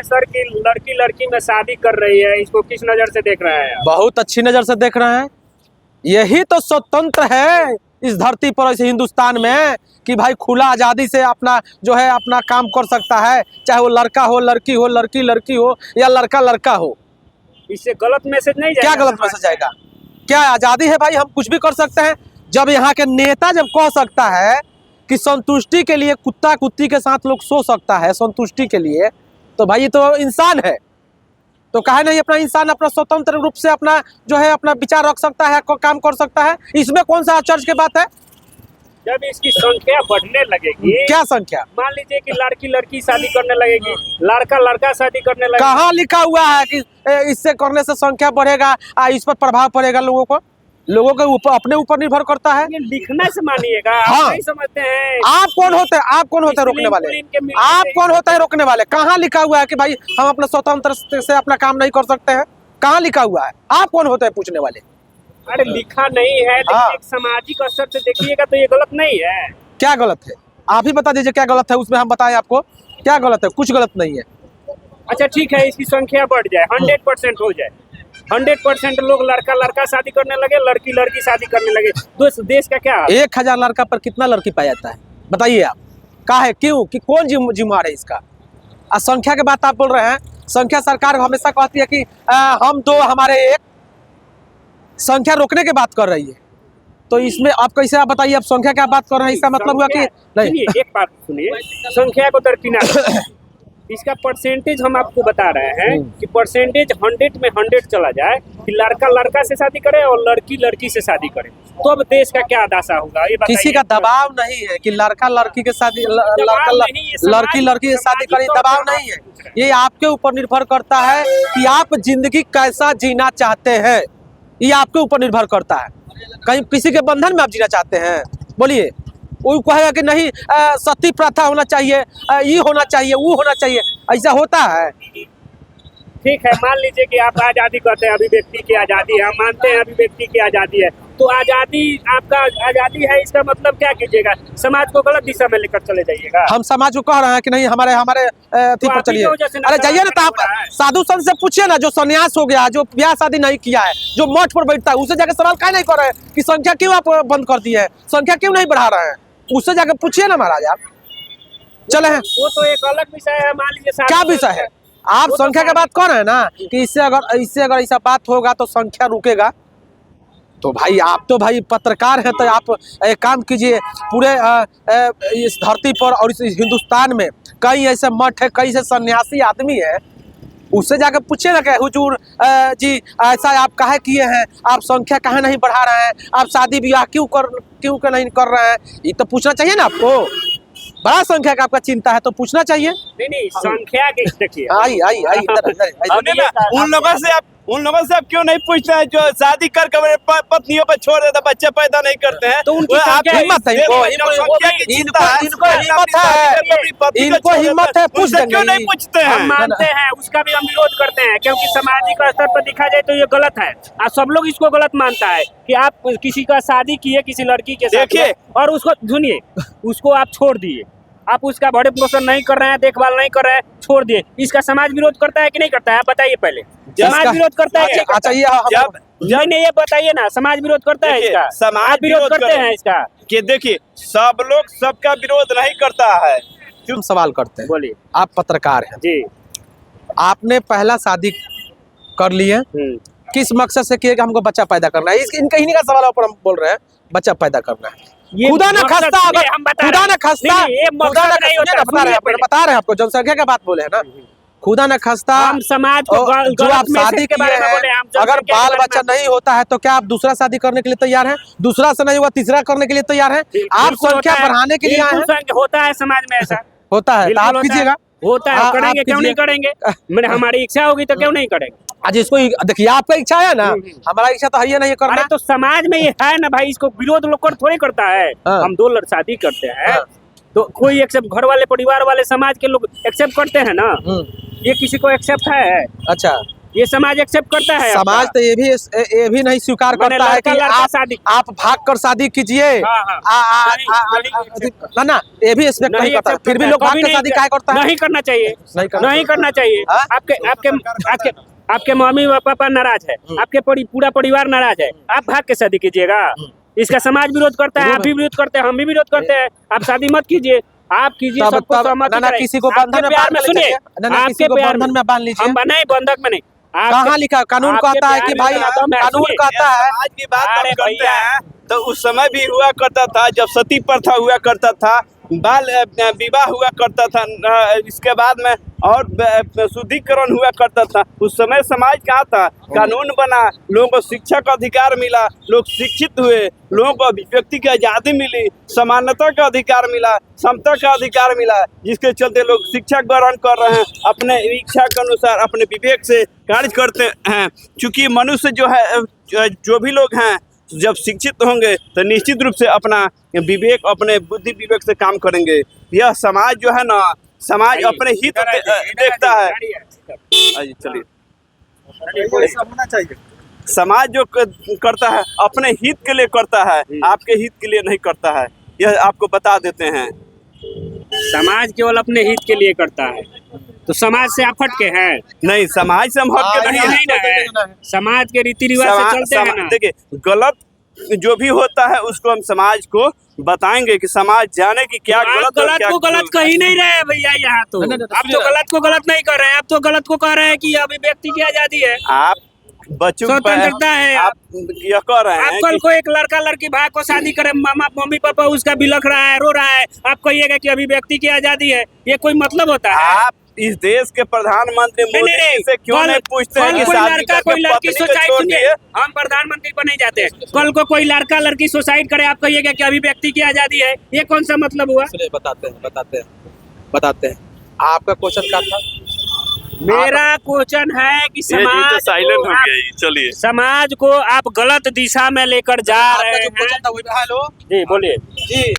है सर कि लड़की लड़की में शादी कर रही है, इसको किस नजर से देख रहे हैं? बहुत अच्छी नजर से देख रहे हैं। यही तो स्वतंत्र है इस धरती पर, इस हिंदुस्तान में, कि भाई खुला आज़ादी से अपना जो है अपना काम कर सकता है, चाहे वो लड़का हो, लड़की हो, लड़की लड़की हो, या लड़का लड़का हो। इससे गलत मैसेज नहीं जाएगा? क्या गलत मैसेज आएगा? क्या आज़ादी है भाई, हम कुछ भी कर सकते हैं। जब यहाँ के नेता जब कह सकता है कि संतुष्टि के लिए कुत्ता कुत्ती के साथ लोग सो सकता है संतुष्टि के लिए, तो भाई ये तो इंसान है। तो काहे नहीं अपना इंसान अपना स्वतंत्र रूप से अपना जो है अपना विचार रख सकता है, काम कर सकता है। इसमें कौन सा आश्चर्य की बात है? जब इसकी संख्या बढ़ने लगेगी, क्या संख्या? मान लीजिए कि लड़की लड़की शादी करने लगेगी, लड़का लड़का शादी करने लगेगा। कहाँ लिखा हुआ है कि इससे करने से संख्या बढ़ेगा, इस पर प्रभाव पड़ेगा लोगों के ऊपर, अपने ऊपर निर्भर करता है। ये लिखने से मानिएगा, हाँ। आप नहीं समझते हैं। आप कौन होते हैं? आप कौन होते हैं रोकने वाले? आप कौन होते हैं रोकने वाले? कहाँ लिखा हुआ है कि भाई हम अपना स्वतंत्र से अपना काम नहीं कर सकते हैं? कहाँ लिखा हुआ है? आप कौन होते हैं पूछने वाले? अरे लिखा नहीं है, लेकिन हाँ। एक सामाजिक स्तर से देखिएगा तो ये गलत नहीं है। क्या गलत है? आप ही बता दीजिए क्या गलत है, उसमें हम बताएं आपको क्या गलत है। कुछ गलत नहीं है। अच्छा ठीक है, इसकी संख्या बढ़ जाए, 100% हो जाए, 100% लोग लड़का लड़का शादी करने लगे, लड़की लड़की शादी करने लगे, तो देश का क्या हाल? 1000 लड़का पर कितना लड़की पाया जाता है बताइए आप? का है क्यों कि कौन जिम्मेवार है इसका? संख्या की बात आप बोल रहे हैं। संख्या सरकार हमेशा कहती है कि हम दो हमारे एक, संख्या रोकने की बात कर रही है। तो इसमें आप कैसे आप बताइए, आप संख्या क्या बात कर रहे हैं? इसका मतलब हुआ कि नहीं। सुनिए, एक बात सुनिए, संख्या को दरकिनार इसका परसेंटेज हम आपको बता रहे हैं कि परसेंटेज 100 में 100 चला जाए कि लड़का लड़का से शादी करे और लड़की लड़की से शादी करे, तो अब देश का क्या दशा होगा ये बताइए। किसी का दबाव नहीं है कि लड़का लड़की के शादी लड़की लड़की से शादी करे, दबाव नहीं है। ये आपके ऊपर निर्भर करता है कि आप जिंदगी कैसा जीना चाहते हैं, ये आपके ऊपर निर्भर करता है। कहीं किसी के बंधन में आप जीना चाहते हैं? बोलिए, वो कहेगा कि नहीं सती प्रथा होना चाहिए, ये होना चाहिए, वो होना चाहिए, ऐसा होता है? ठीक है, मान लीजिए कि आप आज़ादी कहते हैं, अभिव्यक्ति की आज़ादी है, हम मानते हैं अभिव्यक्ति की आज़ादी है, तो आज़ादी आपका आज़ादी है, इसका मतलब क्या कीजिएगा? समाज को गलत दिशा में लेकर चले जाइएगा। हम समाज को कह रहे हैं कि नहीं हमारे अथी पर चलिए। अरे जाइए ना, तो आप साधु संत से पूछिए ना, जो सन्यास हो गया, जो ब्याह शादी नहीं किया है, जो मठ पर बैठता है, उससे जाकर सवाल काहे नहीं कर रहे हैं कि संख्या क्यों आप बंद कर दी है, संख्या क्यों नहीं बढ़ा रहे हैं? उससे जाकर पूछिए ना महाराज आप। चले हैं, वो तो एक अलग विषय है। मान लीजिए क्या विषय है? आप संख्या की बात कर रहे हैं ना कि इससे अगर ऐसा बात होगा तो संख्या रुकेगा। तो भाई आप तो भाई पत्रकार हैं, तो आप एक काम कीजिए, पूरे इस धरती पर और इस हिंदुस्तान में कई ऐसे मठ है, कई ऐसे सन्यासी आदमी है, उससे जाकर पूछिए ना कि हुजूर जी ऐसा आप काहे किए हैं, आप संख्या काहे नहीं बढ़ा रहे हैं, आप शादी ब्याह क्यों नहीं कर रहे हैं? ये तो पूछना चाहिए ना आपको। बड़ा संख्या का आपका चिंता है तो पूछना चाहिए। नहीं संख्या के देखिए, आई उन लोगों से आप क्यों नहीं पूछते हैं जो शादी करके अपने पत्नियों पर छोड़ देते, बच्चे पैदा नहीं करते हैं? तो उनकी हिम्मत है, इनको हिम्मत है, पूछ देंगे। क्यों नहीं पूछते हैं? हम मानते हैं, उसका भी हम विरोध करते हैं, क्योंकि सामाजिक स्तर पर देखा जाए तो ये गलत है। सब लोग इसको गलत मानता है कि आप किसी का शादी किए किसी लड़की के साथ, देखिए, और उसको सुनिए, उसको आप छोड़ दिए, आप उसका भरण पोषण नहीं कर रहे हैं, देखभाल नहीं कर रहे हैं, छोड़ दिए। इसका समाज विरोध करता है कि नहीं करता है? आप बताइए पहले। समाज विरोध करता है? अच्छा ये नहीं, ये बताइए ना, समाज विरोध करता है इसका? समाज विरोध करते हैं इसका कि देखिए, सब लोग सबका विरोध नहीं करता है। हम सवाल करते हैं, बोलिए। आप पत्रकार हैं जी, आपने पहला शादी कर लिए, किस मकसद से किए कि हमको बच्चा पैदा करना है? इनका इन्हीं का सवाल पर हम बोल रहे हैं, बच्चा पैदा करना है। खुदा न खस्ता, अगर खुदा न खस्ता, बता रहे हैं आपको, जनसंख्या की बात बोले है ना, खुदा न खस्ता हम समाज को जो आप शादी किए हैं, अगर बाल बच्चा नहीं होता है तो क्या आप दूसरा शादी करने के लिए तैयार हैं? दूसरा से नहीं हुआ तीसरा करने के लिए तैयार हैं? आप संख्या बढ़ाने के लिए आए हैं? होता है समाज में ऐसा, होता है, तो आप कीजिएगा। होता है, करेंगे, क्यों नहीं करेंगे? मैंने हमारी इच्छा होगी तो क्यों नहीं करेंगे? आज इसको देखिए, आपका इच्छा है ना, हमारा इच्छा तो है नहीं करना। तो समाज में ये है ना भाई, इसको विरोध लोग थोड़ी करता है। हम दो शादी करते हैं तो कोई एक्सेप्ट, घर वाले परिवार वाले समाज के लोग एक्सेप्ट करते हैं ना, ये किसी को एक्सेप्ट है? अच्छा, ये समाज एक्सेप्ट करता है समाज आपका? तो ये भी नहीं स्वीकार मैंने करता है कि लड़का आप शादी भाग कर शादी कीजिए। ना ये भी एक्सपेक्ट नहीं करता, फिर भी लोग भाग कर शादी काहे करता है? नहीं करना चाहिए, नहीं करना चाहिए। हाँ? आपके मम्मी पापा नाराज है, आपके पूरा परिवार नाराज है, आप भाग के शादी कीजिएगा? इसका समाज विरोध करता है, आप भी विरोध करते हैं, हम भी विरोध करते हैं। आप शादी मत कीजिए, आप कीजिए, सबको सहमति ना किसी को बंधन में बांध सुनिए, आपके बंधन में बांध लीजिए। हम बनाए बंधक में नहीं। कहाँ लिखा? कानून कहता है कि भाई, कानून कहता है। समाज की बात हम करते हैं तो उस समय भी हुआ करता था जब सती प्रथा हुआ करता था, बाल विवाह हुआ करता था, इसके बाद में और शुद्धिकरण हुआ करता था। उस समय समाज कहाँ था? कानून बना, लोगों को शिक्षा का अधिकार मिला, लोग शिक्षित हुए, लोगों को अभिव्यक्ति की आज़ादी मिली, समानता का अधिकार मिला, समता का अधिकार मिला, जिसके चलते लोग शिक्षा ग्रहण कर रहे हैं, अपने इच्छा के अनुसार अपने विवेक से कार्य करते हैं। चूँकि मनुष्य जो है, जो भी लोग हैं, जब शिक्षित होंगे तो निश्चित रूप से अपना विवेक, अपने बुद्धि विवेक से काम करेंगे। यह समाज जो है ना, समाज अपने हित देखता है। चलिए, समाज जो करता है अपने हित के लिए करता है, आपके हित के लिए नहीं करता है, यह आपको बता देते हैं। समाज केवल अपने हित के लिए करता है, तो समाज से आप हटके हैं? नहीं, समाज से हम हटके नहीं है, समाज के रीति रिवाज से चलते हैं ना। देखिए, गलत जो भी होता है उसको हम समाज को बताएंगे कि समाज जाने की क्या गलत को गलत कह ही नहीं रहे हैं भैया यहाँ तो। आप तो गलत को गलत नहीं कर रहे हैं, आप तो गलत को कह रहे हैं कि अभिव्यक्ति की आजादी है, आप बच्चों स्वतंत्रता है। आप यह कह रहे हैं आप कल को एक लड़का लड़की भाई को शादी करे, मम्मी पापा उसका बिलख रहा है, रो रहा है, आप कहिएगा कि अभिव्यक्ति की आजादी है? ये कोई मतलब होता है? आप इस देश के प्रधानमंत्री मोदी जी से क्यों नहीं पूछते हैं कि कोई लड़का कोई लड़की सुसाइड, सुनिए, हम प्रधानमंत्री पर नहीं जाते, कल को कोई लड़का लड़की सुसाइड करे, आप कहिएगा कि अभिव्यक्ति की आजादी है? ये कौन सा मतलब हुआ? बताते हैं। आपका क्वेश्चन क्या था? मेरा क्वेश्चन है कि समाज साइलेंट हो गया। चलिए, समाज को आप गलत दिशा में लेकर जा रहे हैं। हेलो जी बोलिए। जी।